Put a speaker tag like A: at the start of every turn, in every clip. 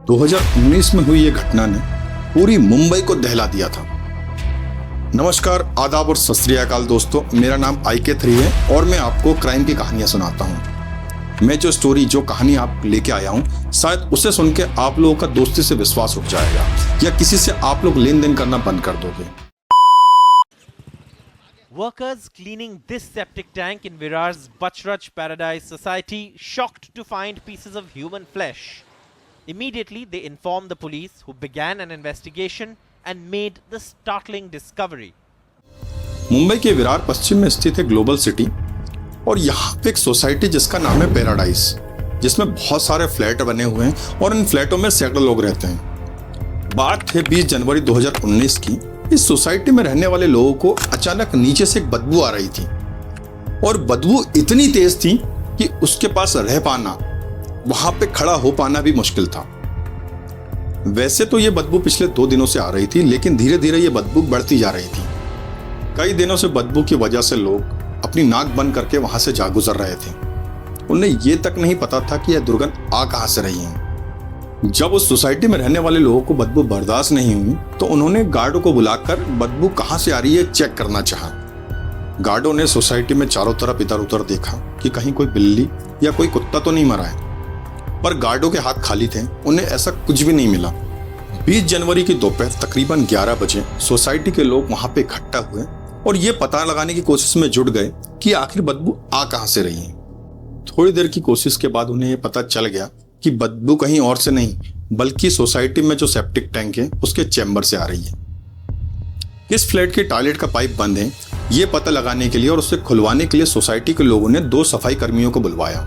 A: 2019 में हुई ये घटना ने पूरी मुंबई को दहला दिया था। नमस्कार, आदाब और सत श्री अकाल दोस्तों, मेरा नाम IK3 है और मैं आपको क्राइम की कहानियां सुनाता हूं। मैं जो कहानी आप लेके आया हूं, शायद उसे सुन के आप लोगों का दोस्ती से विश्वास उठ जाएगा या किसी से आप लोग लेन देन करना बंद कर दोगे।
B: Workers cleaning this septic tank in Virar's Bachrach Paradise Society shocked to find pieces of human flesh. Immediately, they informed the police, who began an investigation and made the startling discovery.
A: Mumbai के विरार पश्चिम में स्थित है global city और यहाँ पे एक society जिसका नाम है पैराडाइज, जिसमें बहुत सारे फ्लैट बने हुए हैं और इन फ्लैटों में सैकड़ों लोग रहते हैं। बात है 20 जनवरी 2019 की। इस सोसाइटी में रहने वाले लोगों को अचानक नीचे से एक बदबू आ रही थी और बदबू इतनी तेज थी कि उसके पास रह पाना, वहां पे खड़ा हो पाना भी मुश्किल था। वैसे तो ये बदबू पिछले 2 दिनों से आ रही थी, लेकिन धीरे धीरे ये बदबू बढ़ती जा रही थी। कई दिनों से बदबू की वजह से लोग अपनी नाक बंद करके वहां से जा गुजर रहे थे। उन्हें ये तक नहीं पता था कि यह दुर्गंध आ कहां से रही है। जब उस सोसाइटी में रहने वाले लोगों को बदबू बर्दाश्त नहीं हुई तो उन्होंने गार्डों को बुलाकर बदबू कहां से आ रही है चेक करना चाहा। गार्डों ने सोसाइटी में चारों तरफ इधर उधर देखा कि कहीं कोई बिल्ली या कोई कुत्ता तो नहीं मरा है, पर गार्डों के हाथ खाली थे, उन्हें ऐसा कुछ भी नहीं मिला। 20 जनवरी की दोपहर तकरीबन 11 बजे सोसाइटी के लोग वहां पे इकट्ठा हुए और ये पता लगाने की कोशिश में जुट गए कि आखिर बदबू आ कहां से रही है। थोड़ी देर की कोशिश के बाद उन्हें यह पता चल गया कि बदबू कहीं और से नहीं, बल्कि सोसाइटी में जो सेप्टिक टैंक है उसके चैम्बर से आ रही है। इस फ्लैट के टॉयलेट का पाइप बंद है, ये पता लगाने के लिए और उसे खुलवाने के लिए सोसाइटी के लोगों ने 2 सफाई कर्मियों को बुलवाया।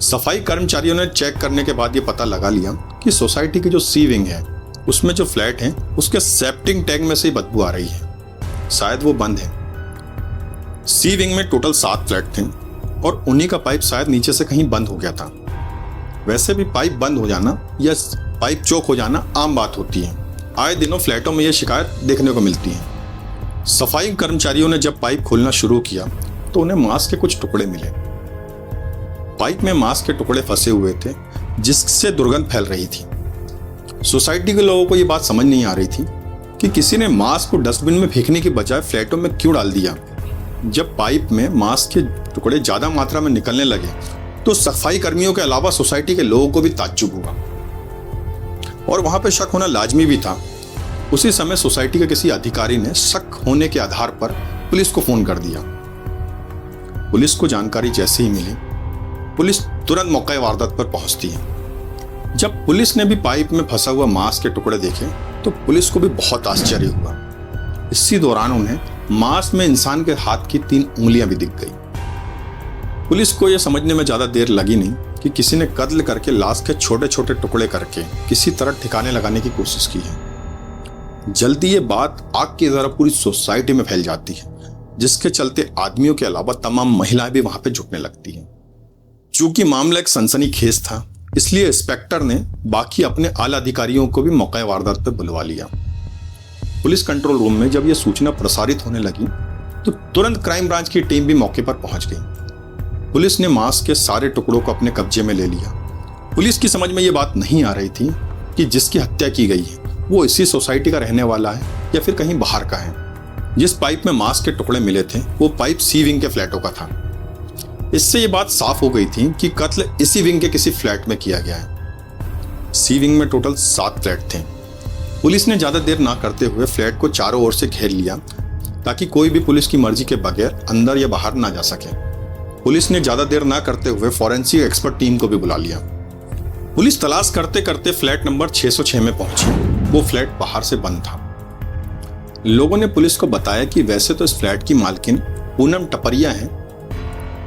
A: सफाई कर्मचारियों ने चेक करने के बाद ये पता लगा लिया कि सोसाइटी की जो सी विंग है उसमें जो फ्लैट है उसके सेप्टिक टैंक में से ही बदबू आ रही है। शायद वो बंद है। सी विंग में टोटल 7 फ्लैट थे और उन्हीं का पाइप शायद नीचे से कहीं बंद हो गया था। वैसे भी पाइप बंद हो जाना या पाइप चोक हो जाना आम बात होती है। आए दिनों फ्लैटों में यह शिकायत देखने को मिलती है। सफाई कर्मचारियों ने जब पाइप खोलना शुरू किया तो उन्हें मांस के कुछ टुकड़े मिले। पाइप में मांस के टुकड़े फंसे हुए थे जिससे दुर्गंध फैल रही थी। सोसाइटी के लोगों को यह बात समझ नहीं आ रही थी कि किसी ने मांस को डस्टबिन में फेंकने के बजाय फ्लैटों में क्यों डाल दिया। जब पाइप में मांस के टुकड़े ज्यादा मात्रा में निकलने लगे तो सफाई कर्मियों के अलावा सोसाइटी के लोगों को भी ताज्जुब हुआ और वहां पे शक होना लाजमी भी था। उसी समय सोसाइटी के किसी अधिकारी ने शक होने के आधार पर पुलिस को फोन कर दिया। पुलिस को जानकारी जैसे ही मिली, पुलिस तुरंत मौके वारदात पर पहुंचती है। जब पुलिस ने भी पाइप में फंसा हुआ मांस के टुकड़े देखे तो पुलिस को भी बहुत आश्चर्य हुआ। इसी दौरान उन्हें मांस में इंसान के हाथ की 3 उंगलियां भी दिख गई। पुलिस को यह समझने में ज्यादा देर लगी नहीं कि किसी ने कत्ल करके लाश के छोटे छोटे टुकड़े करके किसी तरह ठिकाने लगाने की कोशिश की है। जल्दी ये बात आग की तरह पूरी सोसाइटी में फैल जाती है, जिसके चलते आदमियों के अलावा तमाम महिलाएं भी वहां पे जुटने लगती हैं। चूंकि मामला एक सनसनीखेज था, इसलिए इंस्पेक्टर ने बाकी अपने आला अधिकारियों को भी मौके वारदात पर बुलवा लिया। पुलिस कंट्रोल रूम में जब यह सूचना प्रसारित होने लगी तो तुरंत क्राइम ब्रांच की टीम भी मौके पर पहुंच गई। पुलिस ने मांस के सारे टुकड़ों को अपने कब्जे में ले लिया। पुलिस की समझ में यह बात नहीं आ रही थी कि जिसकी हत्या की गई है वो इसी सोसाइटी का रहने वाला है या फिर कहीं बाहर का है। जिस पाइप में मांस के टुकड़े मिले थे वो पाइप सी विंग के फ्लैटों का था। इससे ये बात साफ हो गई थी कि कत्ल इसी विंग के किसी फ्लैट में किया गया है। सी विंग में टोटल 7 फ्लैट थे। पुलिस ने ज्यादा देर ना करते हुए फ्लैट को चारों ओर से घेर लिया ताकि कोई भी पुलिस की मर्जी के बगैर अंदर या बाहर ना जा सके। पुलिस ने ज्यादा देर ना करते हुए फॉरेंसिक एक्सपर्ट टीम को भी बुला लिया। पुलिस तलाश करते करते फ्लैट नंबर 606 में पहुंची। वो फ्लैट बाहर से बंद था। लोगों ने पुलिस को बताया कि वैसे तो इस फ्लैट की मालकिन पूनम टपरिया है,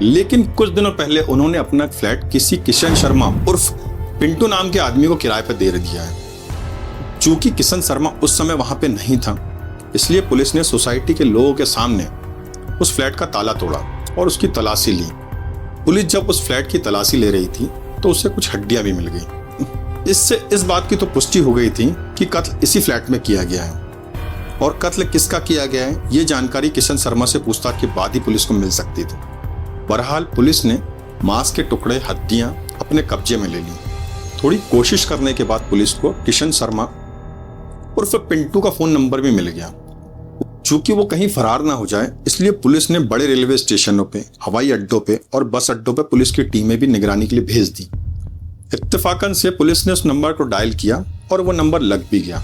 A: लेकिन कुछ दिनों पहले उन्होंने अपना फ्लैट किसी किशन शर्मा उर्फ पिंटू नाम के आदमी को किराए पर दे दिया है। चूंकि किशन शर्मा उस समय वहां पे नहीं था, इसलिए पुलिस ने सोसाइटी के लोगों के सामने उस फ्लैट का ताला तोड़ा और उसकी तलाशी ली। पुलिस जब उस फ्लैट की तलाशी ले रही थी तो उसे कुछ हड्डियां भी मिल गई। इससे इस बात की तो पुष्टि हो गई थी कि कत्ल इसी फ्लैट में किया गया है और कत्ल किसका किया गया है ये जानकारी किशन शर्मा से पूछताछ के बाद ही पुलिस को मिल सकती थी। बहरहाल पुलिस ने मांस के टुकड़े, हड्डियां अपने कब्जे में ले ली। थोड़ी कोशिश करने के बाद पुलिस को किशन शर्मा उर्फ पिंटू का फोन नंबर भी मिल गया। चूंकि वो कहीं फरार ना हो जाए, इसलिए पुलिस ने बड़े रेलवे स्टेशनों पे, हवाई अड्डों पे और बस अड्डों पे पुलिस की टीमें भी निगरानी के लिए भेज दी। इत्तेफाकन से पुलिस ने उस नंबर को डायल किया और वो नंबर लग भी गया।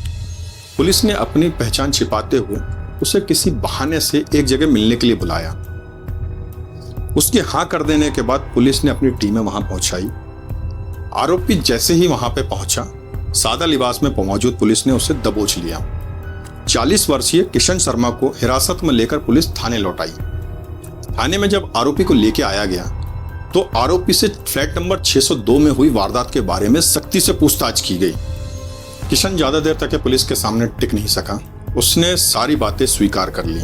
A: पुलिस ने अपनी पहचान छिपाते हुए उसे किसी बहाने से एक जगह मिलने के लिए बुलाया। उसके हाँ कर देने के बाद पुलिस ने अपनी टीमें वहां पहुंचाई। आरोपी जैसे ही वहां पे पहुंचा, सादा लिबास में मौजूद पुलिस ने उसे दबोच लिया। 40 वर्षीय किशन शर्मा को हिरासत में लेकर पुलिस थाने लौटाई। थाने में जब आरोपी को लेके आया गया तो आरोपी से फ्लैट नंबर 602 में हुई वारदात के बारे में सख्ती से पूछताछ की गई। किशन ज्यादा देर तक पुलिस के सामने टिक नहीं सका। उसने सारी बातें स्वीकार कर ली।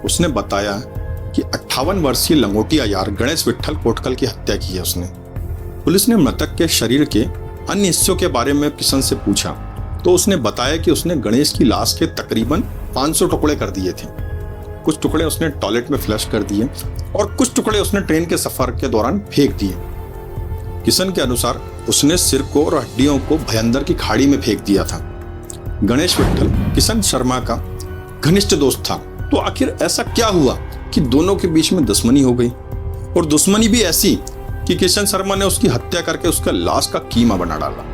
A: उसने बताया कि 58 वर्षीय लंगोटिया यार गणेश विट्ठल कोटकल की हत्या की है उसने। पुलिस ने मृतक के शरीर के अन्य हिस्सों के बारे में किशन से पूछा तो उसने बताया कि उसने गणेश की लाश के तकरीबन 500 टुकड़े कर दिए थे। कुछ टुकड़े उसने टॉयलेट में फ्लश कर दिए और कुछ टुकड़े उसने ट्रेन के सफर के दौरान फेंक दिए। किशन के अनुसार उसने सिर को और हड्डियों को भयंदर की खाड़ी में फेंक दिया था। गणेश विट्ठल किशन शर्मा का घनिष्ठ दोस्त था। तो आखिर ऐसा क्या हुआ कि दोनों के बीच में दुश्मनी हो गई, और दुश्मनी भी ऐसी कि किशन शर्मा ने उसकी हत्या करके उसका लाश का कीमा बना डाला।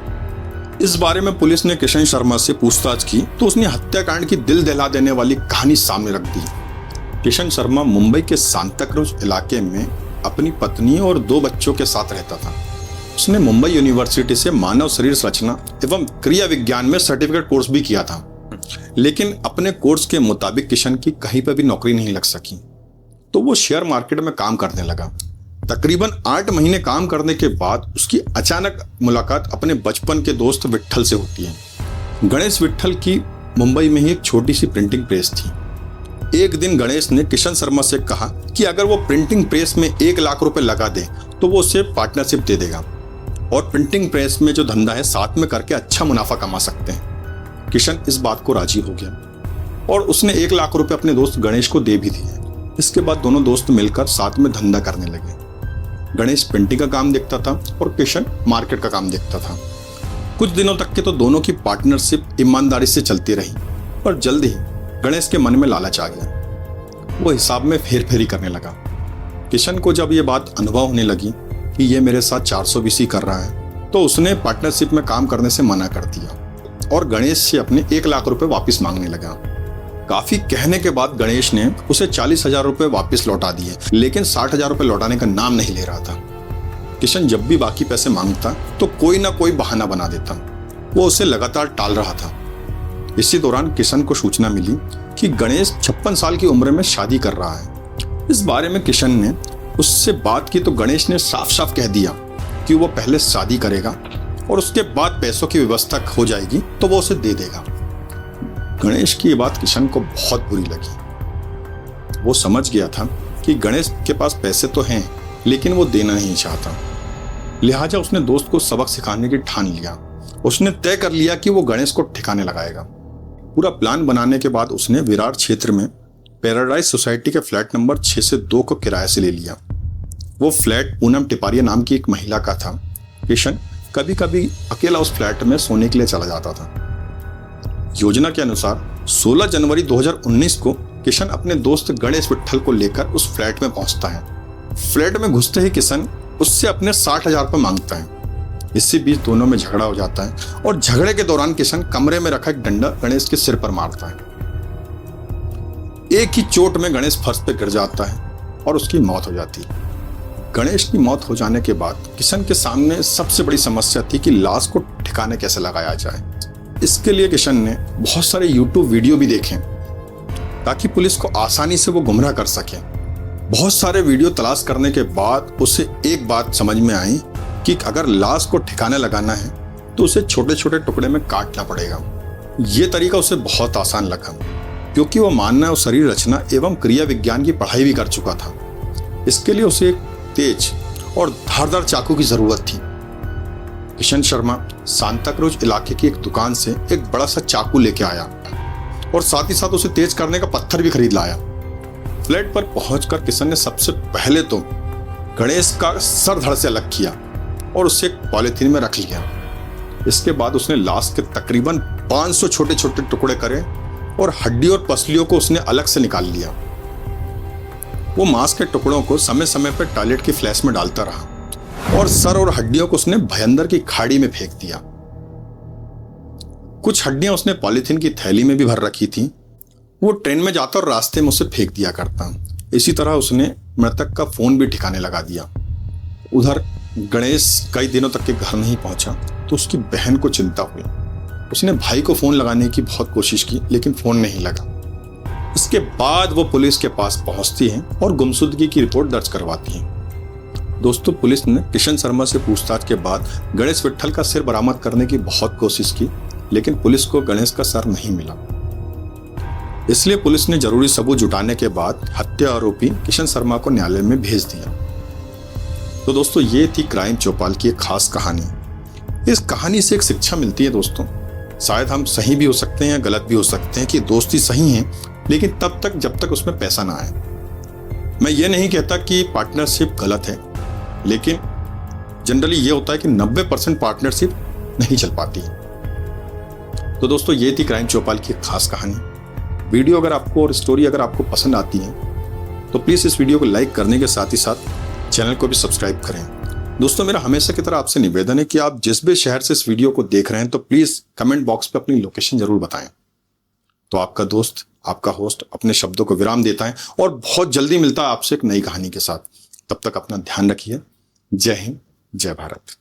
A: इस बारे में पुलिस ने किशन शर्मा से पूछताछ की तो उसने हत्याकांड की दिल दहला देने वाली कहानी सामने रख दी। किशन शर्मा मुंबई के सांताक्रूज इलाके में अपनी पत्नी और 2 बच्चों के साथ रहता था। उसने मुंबई यूनिवर्सिटी से मानव शरीर रचना एवं क्रिया विज्ञान में सर्टिफिकेट कोर्स भी किया था, लेकिन अपने कोर्स के मुताबिक किशन की कहीं पर भी नौकरी नहीं लग सकी। तो वो शेयर मार्केट में काम करने लगा। तकरीबन 8 महीने काम करने के बाद उसकी अचानक मुलाकात अपने बचपन के दोस्त विट्ठल से होती है। गणेश विट्ठल की मुंबई में ही एक छोटी सी प्रिंटिंग प्रेस थी। एक दिन गणेश ने किशन शर्मा से कहा कि अगर वो प्रिंटिंग प्रेस में 1 लाख रुपए लगा दे तो वो उसे पार्टनरशिप दे देगा, और प्रिंटिंग प्रेस में जो धंधा है साथ में करके अच्छा मुनाफा कमा सकते हैं। किशन इस बात को राजी हो गया और उसने 1 लाख रुपए अपने दोस्त गणेश को दे भी दिए। इसके बाद दोनों दोस्त मिलकर साथ में धंधा करने लगे। गणेश प्रिंटिंग का काम देखता था और किशन मार्केट का काम देखता था। कुछ दिनों तक के तो दोनों की पार्टनरशिप ईमानदारी से चलती रही, पर जल्द ही गणेश के मन में लालच आ गया। वो हिसाब में फेरफेरी करने लगा। किशन को जब ये बात अनुभव होने लगी कि ये मेरे साथ 420 कर रहा है, तो उसने पार्टनरशिप में काम करने से मना कर दिया और गणेश से अपने 1 लाख रुपए वापस मांगने लगा। काफी कहने के बाद गणेश ने उसे 40,000 रुपए वापस लौटा दिए, लेकिन 60,000 रुपए लौटाने का नाम नहीं ले रहा था। किशन जब भी बाकी पैसे मांगता तो कोई ना कोई बहाना बना देता। वो उसे लगातार टाल रहा था। इसी दौरान किशन को सूचना मिली कि गणेश 56 साल की उम्र में शादी कर रहा है। इस बारे में किशन ने उससे बात की तो गणेश ने साफ साफ कह दिया कि वो पहले शादी करेगा और उसके बाद पैसों की व्यवस्था हो जाएगी तो वो उसे दे देगा। गणेश की ये बात किशन को बहुत बुरी लगी। वो समझ गया था कि गणेश के पास पैसे तो हैं, लेकिन वो देना नहीं चाहता। लिहाजा उसने दोस्त को सबक सिखाने की ठान लिया। उसने तय कर लिया कि वो गणेश को ठिकाने लगाएगा। पूरा प्लान बनाने के बाद उसने विरार क्षेत्र में पैराडाइज सोसाइटी के फ्लैट नंबर 602 को किराए से ले लिया। वो फ्लैट पूनम टिपारिया नाम की एक महिला का था। किशन कभी कभी अकेला उस फ्लैट में सोने के लिए चला जाता था। योजना के अनुसार 16 जनवरी 2019 को किशन अपने दोस्त गणेश विट्ठल को लेकर उस फ्लैट में पहुंचता है। फ्लैट में घुसते ही किशन उससे अपने 60,000 रुपए मांगता है। इसी बीच दोनों में झगड़ा हो जाता है और झगड़े के दौरान किशन कमरे में रखा एक डंडा गणेश के सिर पर मारता है। एक ही चोट में गणेश फर्श पर गिर जाता है और उसकी मौत हो जाती है। गणेश की मौत हो जाने के बाद किशन के सामने सबसे बड़ी समस्या थी कि लाश को ठिकाने कैसे लगाया जाए। इसके लिए किशन ने बहुत सारे YouTube वीडियो भी देखे ताकि पुलिस को आसानी से वो गुमराह कर सके। बहुत सारे वीडियो तलाश करने के बाद उसे एक बात समझ में आई कि अगर लाश को ठिकाने लगाना है तो उसे छोटे छोटे टुकड़े में काटना पड़ेगा। ये तरीका उसे बहुत आसान लगा क्योंकि वो मानव शरीर रचना एवं क्रिया विज्ञान की पढ़ाई भी कर चुका था। इसके लिए उसे एक तेज और धारदार चाकू की जरूरत थी। किशन शर्मा सांताक्रूज इलाके की एक दुकान से एक बड़ा सा चाकू लेके आया और साथ ही साथ उसे तेज करने का पत्थर भी खरीद लाया। फ्लैट पर पहुंचकर किशन ने सबसे पहले तो गणेश का सर धड़ से अलग किया और उसे एक पॉलीथीन में रख लिया। इसके बाद उसने लाश के तकरीबन 500 छोटे छोटे टुकड़े करे और हड्डी और पसलियों को उसने अलग से निकाल लिया। वो मांस के टुकड़ों को समय समय पर टॉयलेट की फ्लैश में डालता रहा और सर और हड्डियों को उसने भयंदर की खाड़ी में फेंक दिया। कुछ हड्डियां उसने पॉलीथीन की थैली में भी भर रखी थी। वो ट्रेन में जाता और रास्ते में उसे फेंक दिया करता। इसी तरह उसने मृतक का फोन भी ठिकाने लगा दिया। उधर गणेश कई दिनों तक के घर नहीं पहुंचा तो उसकी बहन को चिंता हुई। उसने भाई को फोन लगाने की बहुत कोशिश की लेकिन फोन नहीं लगा। इसके बाद वो पुलिस के पास पहुंचती है और गुमशुदगी की रिपोर्ट दर्ज करवाती है। दोस्तों, पुलिस ने किशन शर्मा से पूछताछ के बाद गणेश विट्ठल का सिर बरामद करने की बहुत कोशिश की लेकिन पुलिस को गणेश का सर नहीं मिला। इसलिए पुलिस ने जरूरी सबूत जुटाने के बाद हत्या आरोपी किशन शर्मा को न्यायालय में भेज दिया। तो दोस्तों, ये थी क्राइम चौपाल की एक खास कहानी। इस कहानी से एक शिक्षा मिलती है दोस्तों, शायद हम सही भी हो सकते हैं या गलत भी हो सकते हैं कि दोस्ती सही है लेकिन तब तक जब तक उसमें पैसा ना आए। मैं ये नहीं कहता कि पार्टनरशिप गलत है, लेकिन जनरली ये होता है कि 90% पार्टनरशिप नहीं चल पाती। तो दोस्तों, ये थी क्राइम चौपाल की एक खास कहानी। वीडियो अगर आपको और स्टोरी अगर आपको पसंद आती है तो प्लीज़ इस वीडियो को लाइक करने के साथ ही साथ चैनल को भी सब्सक्राइब करें। दोस्तों, मेरा हमेशा की तरह आपसे निवेदन है कि आप जिस भी शहर से इस वीडियो को देख रहे हैं तो प्लीज़ कमेंट बॉक्स पे अपनी लोकेशन जरूर बताएं। तो आपका दोस्त, आपका होस्ट अपने शब्दों को विराम देता है और बहुत जल्दी मिलता है आपसे एक नई कहानी के साथ। तब तक अपना ध्यान रखिए। जय हिंद, जय भारत।